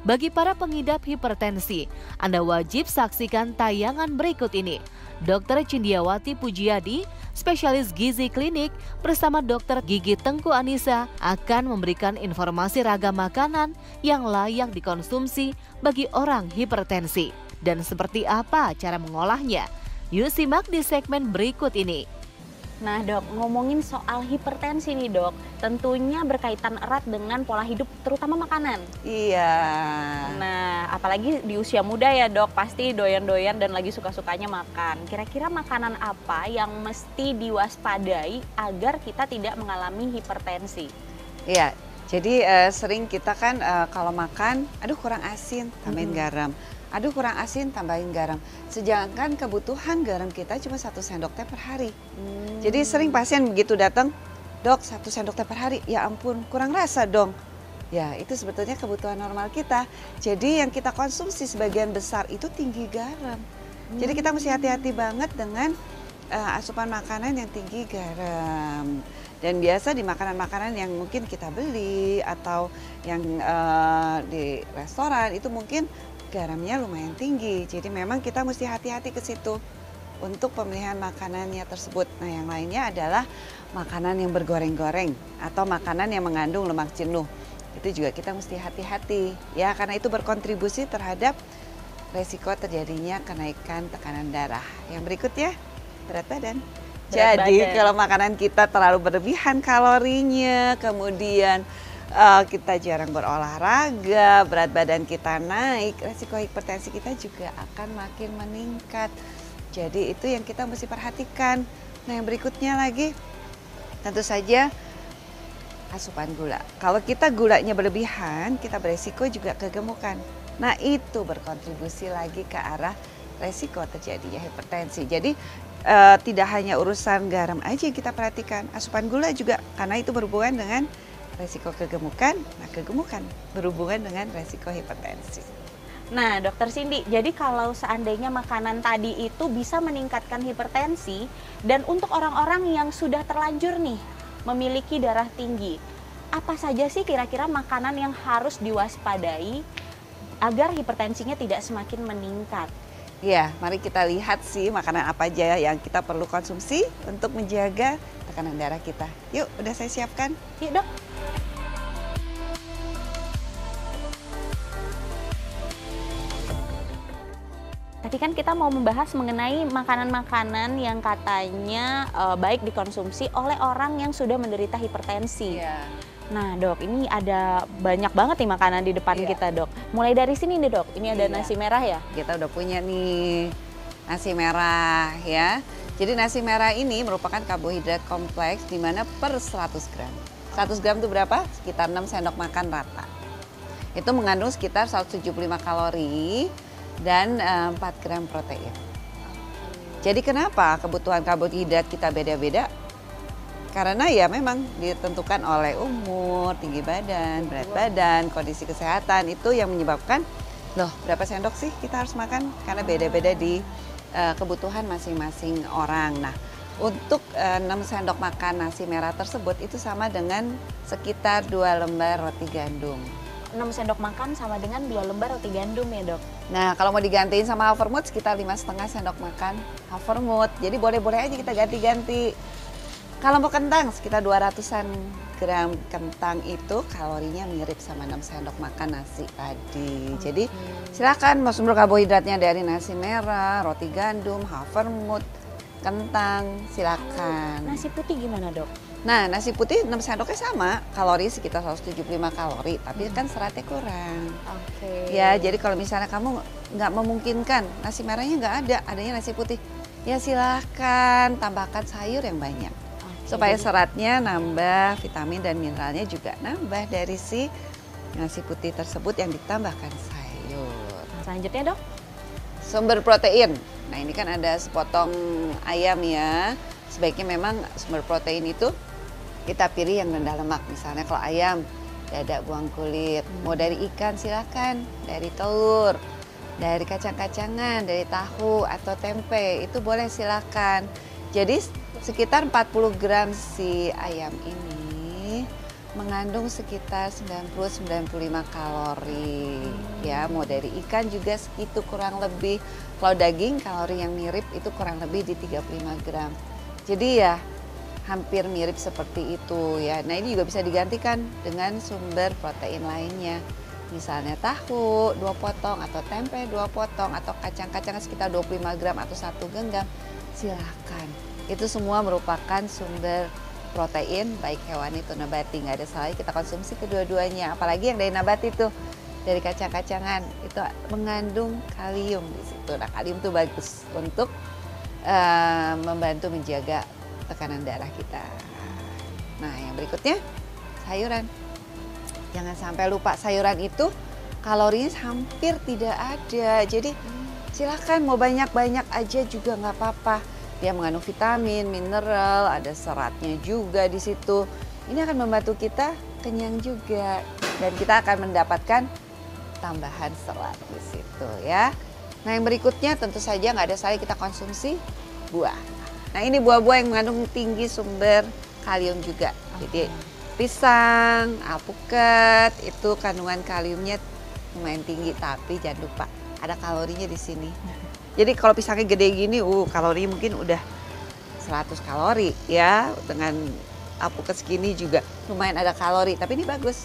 Bagi para pengidap hipertensi, Anda wajib saksikan tayangan berikut ini. Dr. Cindiawati Pujiadi, spesialis gizi klinik, bersama Dr. Gigi Tengku Anissa akan memberikan informasi ragam makanan yang layak dikonsumsi bagi orang hipertensi. Dan seperti apa cara mengolahnya? Yuk simak di segmen berikut ini. Nah dok, ngomongin soal hipertensi nih dok, tentunya berkaitan erat dengan pola hidup, terutama makanan. Iya. Nah, apalagi di usia muda ya dok, pasti doyan-doyan dan lagi suka-sukanya makan. Kira-kira makanan apa yang mesti diwaspadai agar kita tidak mengalami hipertensi? Iya, jadi sering kita kan kalau makan, aduh kurang asin, tambahin garam. Aduh kurang asin, tambahin garam. Sedangkan kebutuhan garam kita cuma 1 sendok teh per hari. Jadi sering pasien begitu datang, dok 1 sendok teh per hari, ya ampun kurang rasa dong. Ya itu sebetulnya kebutuhan normal kita. Jadi yang kita konsumsi sebagian besar itu tinggi garam. Jadi kita mesti hati-hati banget dengan asupan makanan yang tinggi garam. Dan biasa di makanan-makanan yang mungkin kita beli atau yang di restoran itu mungkin garamnya lumayan tinggi, jadi memang kita mesti hati-hati ke situ untuk pemilihan makanannya tersebut. Nah yang lainnya adalah makanan yang bergoreng-goreng atau makanan yang mengandung lemak jenuh. Itu juga kita mesti hati-hati ya, karena itu berkontribusi terhadap resiko terjadinya kenaikan tekanan darah. Yang berikutnya berat badan. Jadi kalau makanan kita terlalu berlebihan kalorinya, kemudian kita jarang berolahraga, berat badan kita naik, resiko hipertensi kita juga akan makin meningkat. Jadi itu yang kita mesti perhatikan. Nah yang berikutnya lagi, tentu saja asupan gula. Kalau kita gulanya berlebihan, kita beresiko juga kegemukan. Nah itu berkontribusi lagi ke arah resiko terjadinya hipertensi. Jadi tidak hanya urusan garam aja yang kita perhatikan, asupan gula juga, karena itu berhubungan dengan resiko kegemukan. Nah kegemukan berhubungan dengan resiko hipertensi. Nah dokter Cindy, jadi kalau seandainya makanan tadi itu bisa meningkatkan hipertensi, dan untuk orang-orang yang sudah terlanjur nih memiliki darah tinggi, apa saja sih kira-kira makanan yang harus diwaspadai agar hipertensinya tidak semakin meningkat? Ya, mari kita lihat sih makanan apa aja yang kita perlu konsumsi untuk menjaga tekanan darah kita. Yuk, udah saya siapkan. Yuk dok. Tadi kan kita mau membahas mengenai makanan-makanan yang katanya baik dikonsumsi oleh orang yang sudah menderita hipertensi. Iya. Nah dok, ini ada banyak banget nih makanan di depan kita dok. Mulai dari sini nih dok, ini ada nasi merah ya? Kita udah punya nih nasi merah ya. Jadi nasi merah ini merupakan karbohidrat kompleks di mana per 100 gram. 100 gram itu berapa? Sekitar 6 sendok makan rata. Itu mengandung sekitar 175 kalori dan 4 gram protein. Jadi kenapa kebutuhan karbohidrat kita beda-beda? Karena ya memang ditentukan oleh umur, tinggi badan, berat badan, kondisi kesehatan, itu yang menyebabkan loh berapa sendok sih kita harus makan, karena beda-beda di kebutuhan masing-masing orang. Nah untuk 6 sendok makan nasi merah tersebut itu sama dengan sekitar 2 lembar roti gandum. 6 sendok makan sama dengan 2 lembar roti gandum ya dok? Nah kalau mau digantiin sama Havermout sekitar 5,5 sendok makan Havermout. Jadi boleh-boleh aja kita ganti-ganti. Kalau mau kentang sekitar 200-an gram kentang itu kalorinya mirip sama 6 sendok makan nasi tadi. Jadi silakan mau sumber karbohidratnya dari nasi merah, roti gandum, Havermout, kentang, silakan. Nasi putih gimana dok? Nah nasi putih 6 sendoknya sama, kalori sekitar 175 kalori, tapi kan seratnya kurang. Oke. Ya jadi kalau misalnya kamu nggak memungkinkan, nasi merahnya nggak ada, adanya nasi putih, ya silakan tambahkan sayur yang banyak. Supaya seratnya nambah, vitamin dan mineralnya juga nambah dari si nasi putih tersebut yang ditambahkan sayur. Nah, selanjutnya dok? Sumber protein. Nah ini kan ada sepotong ayam ya. Sebaiknya memang sumber protein itu kita pilih yang rendah lemak. Misalnya kalau ayam, dada buang kulit. Mau dari ikan silakan, dari telur, dari kacang-kacangan, dari tahu atau tempe, itu boleh silakan. Jadi sekitar 40 gram si ayam ini mengandung sekitar 90-95 kalori. Ya, mau dari ikan juga segitu kurang lebih. Kalau daging kalori yang mirip itu kurang lebih di 35 gram. Jadi ya hampir mirip seperti itu ya. Nah, ini juga bisa digantikan dengan sumber protein lainnya. Misalnya tahu 2 potong atau tempe 2 potong atau kacang-kacang sekitar 25 gram atau 1 genggam. Silakan. Itu semua merupakan sumber protein baik hewani atau nabati, nggak ada salahnya kita konsumsi kedua-duanya, apalagi yang dari nabati itu dari kacang-kacangan itu mengandung kalium di situ. Nah, kalium itu bagus untuk membantu menjaga tekanan darah kita. Nah, yang berikutnya sayuran, jangan sampai lupa sayuran itu kalorinya hampir tidak ada, jadi silakan mau banyak-banyak aja juga nggak apa-apa. Dia mengandung vitamin, mineral, ada seratnya juga di situ. Ini akan membantu kita kenyang juga dan kita akan mendapatkan tambahan serat di situ ya. Nah, yang berikutnya tentu saja nggak ada salahnya kita konsumsi buah. Nah, ini buah-buah yang mengandung tinggi sumber kalium juga. Jadi pisang, alpukat itu kandungan kaliumnya lumayan tinggi, tapi jangan lupa ada kalorinya di sini. Jadi kalau pisangnya gede gini, kalorinya mungkin udah 100 kalori ya. Dengan alpukat segini juga lumayan ada kalori, tapi ini bagus.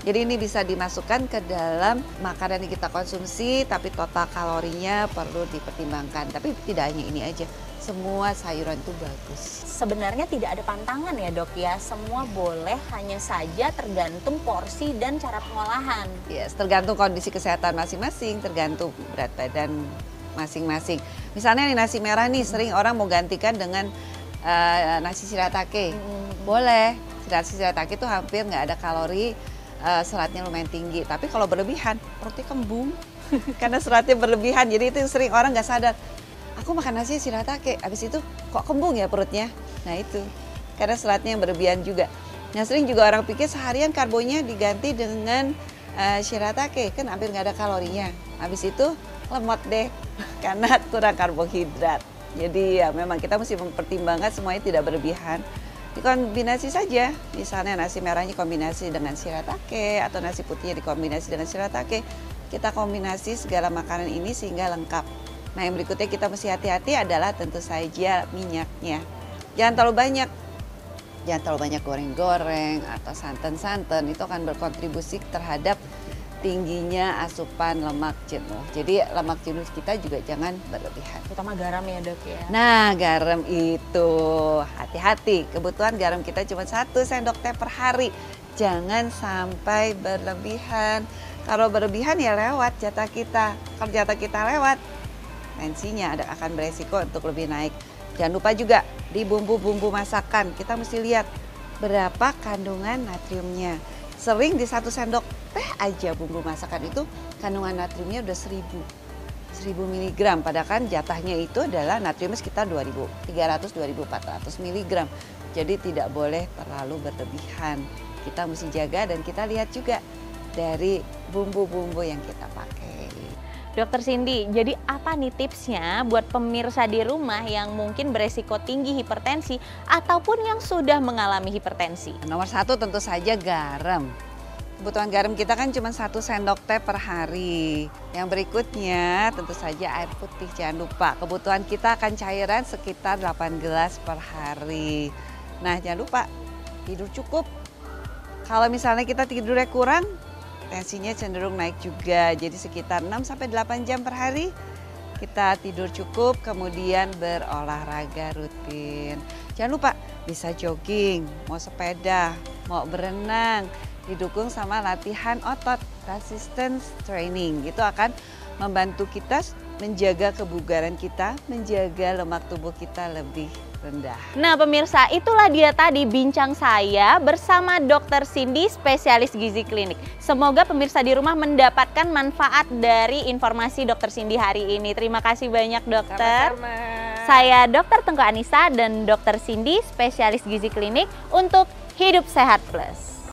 Jadi ini bisa dimasukkan ke dalam makanan yang kita konsumsi, tapi total kalorinya perlu dipertimbangkan. Tapi tidak hanya ini aja, semua sayuran itu bagus. Sebenarnya tidak ada pantangan ya dok ya, semua boleh, hanya saja tergantung porsi dan cara pengolahan. Yes, tergantung kondisi kesehatan masing-masing, tergantung berat badan masing-masing. Misalnya nih nasi merah nih sering orang mau gantikan dengan nasi shiratake. Boleh, nasi shiratake itu hampir nggak ada kalori, seratnya lumayan tinggi. Tapi kalau berlebihan, perutnya kembung karena seratnya berlebihan. Jadi itu yang sering orang nggak sadar. Aku makan nasi shiratake, habis itu kok kembung ya perutnya. Nah itu, karena seratnya yang berlebihan juga. Nah, sering juga orang pikir seharian karbonya diganti dengan shiratake, kan hampir nggak ada kalorinya. Habis itu lemot deh karena kurang karbohidrat. Jadi ya memang kita mesti mempertimbangkan semuanya tidak berlebihan. Dikombinasi saja, misalnya nasi merahnya kombinasi dengan shiratake atau nasi putihnya dikombinasi dengan shiratake. Kita kombinasi segala makanan ini sehingga lengkap. Nah, yang berikutnya kita mesti hati-hati adalah tentu saja minyaknya. Jangan terlalu banyak. Jangan terlalu banyak goreng-goreng atau santan-santan, itu akan berkontribusi terhadap tingginya asupan lemak jenuh. Jadi lemak jenuh kita juga jangan berlebihan. Terutama garam ya dok ya. Nah, garam itu hati-hati. Kebutuhan garam kita cuma 1 sendok teh per hari. Jangan sampai berlebihan. Kalau berlebihan ya lewat jatah kita. Kalau jatah kita lewat, tensinya akan beresiko untuk lebih naik. Jangan lupa juga di bumbu-bumbu masakan kita mesti lihat berapa kandungan natriumnya. Sering di 1 sendok teh aja bumbu masakan itu kandungan natriumnya udah 1000 mg. Padahal kan jatahnya itu adalah natriumnya sekitar 2300-2400 mg. Jadi tidak boleh terlalu berlebihan. Kita mesti jaga dan kita lihat juga dari bumbu-bumbu yang kita pakai. Dokter Cindy, jadi apa nih tipsnya buat pemirsa di rumah yang mungkin beresiko tinggi hipertensi ataupun yang sudah mengalami hipertensi? Nomor 1 tentu saja garam. Kebutuhan garam kita kan cuma 1 sendok teh per hari. Yang berikutnya tentu saja air putih, jangan lupa. Kebutuhan kita akan cairan sekitar 8 gelas per hari. Nah, jangan lupa tidur cukup. Kalau misalnya kita tidurnya kurang, tensinya cenderung naik juga, jadi sekitar 6-8 jam per hari kita tidur cukup, kemudian berolahraga rutin. Jangan lupa bisa jogging, mau sepeda, mau berenang, didukung sama latihan otot, resistance training. Itu akan membantu kita menjaga kebugaran kita, menjaga lemak tubuh kita lebih rendah. Nah pemirsa, itulah dia tadi bincang saya bersama Dokter Cindy, spesialis gizi klinik. Semoga pemirsa di rumah mendapatkan manfaat dari informasi Dokter Cindy hari ini. Terima kasih banyak dokter. Sama-sama. Saya Dokter Tengku Anissa dan Dokter Cindy, spesialis gizi klinik untuk Hidup Sehat Plus.